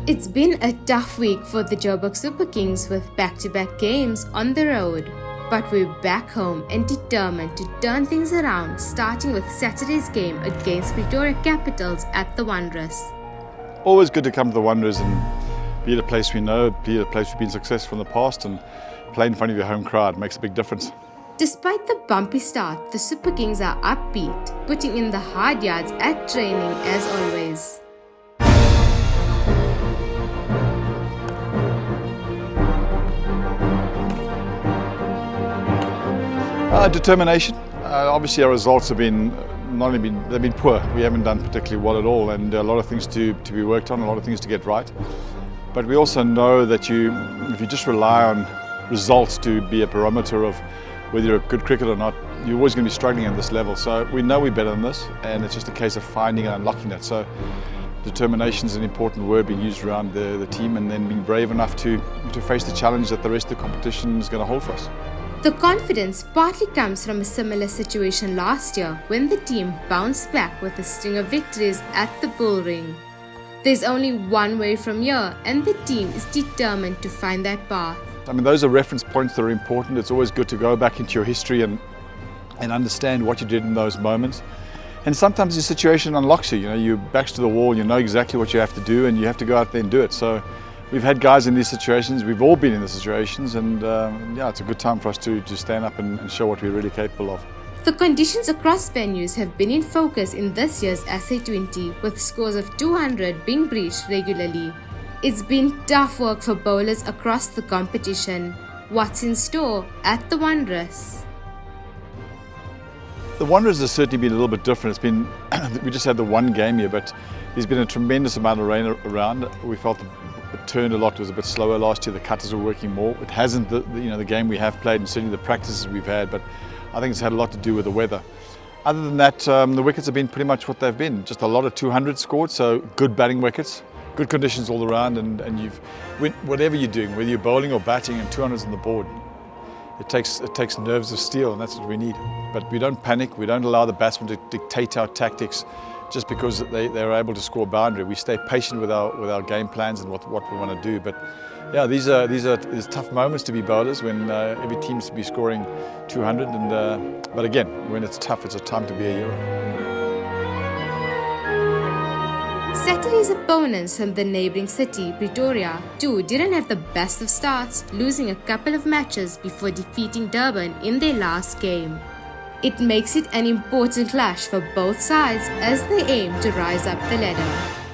It's been a tough week for the Joburg Super Kings with back-to-back games on the road. But we're back home and determined to turn things around, starting with Saturday's game against Pretoria Capitals at the Wanderers. Always good to come to the Wanderers and be at a place we know, be at a place we've been successful in the past, and play in front of your home crowd makes a big difference. Despite the bumpy start, the Super Kings are upbeat, putting in the hard yards at training as always. Determination. Obviously our results have been they've been poor. We haven't done particularly well at all, and a lot of things to be worked on, a lot of things to get right. But we also know that if you just rely on results to be a barometer of whether you're a good cricketer or not, you're always going to be struggling at this level. So we know we're better than this, and it's just a case of finding and unlocking that. So determination is an important word being used around the team, and then being brave enough to face the challenge that the rest of the competition is going to hold for us. The confidence partly comes from a similar situation last year when the team bounced back with a string of victories at the Bull Ring. There's only one way from here, and the team is determined to find that path. I mean, those are reference points that are important. It's always good to go back into your history and understand what you did in those moments. And sometimes the situation unlocks you. You're backs to the wall, you know exactly what you have to do, and you have to go out there and do it. So we've had guys in these situations, we've all been in these situations, and it's a good time for us to stand up and show what we're really capable of. The conditions across venues have been in focus in this year's SA20, with scores of 200 being breached regularly. It's been tough work for bowlers across the competition. What's in store at the Wanderers? The Wanderers has certainly been a little bit different. It's been we just had the one game here, but there's been a tremendous amount of rain around. We felt it turned a lot. It was a bit slower last year. The cutters were working more. It hasn't the game we have played, and certainly the practices we've had, but I think it's had a lot to do with the weather. Other than that, the wickets have been pretty much what they've been. Just a lot of 200 scored, so good batting wickets, good conditions all around, and whatever you're doing, whether you're bowling or batting, and 200's on the board, it takes nerves of steel, and that's what we need. But we don't panic. We don't allow the batsmen to dictate our tactics just because they're able to score a boundary. We stay patient with our game plans and what we want to do. But yeah, these are tough moments to be bowlers when every team's to be scoring 200. But again, when it's tough, it's a time to be a hero. Saturday's opponents from the neighbouring city, Pretoria, too didn't have the best of starts, losing a couple of matches before defeating Durban in their last game. It makes it an important clash for both sides as they aim to rise up the ladder.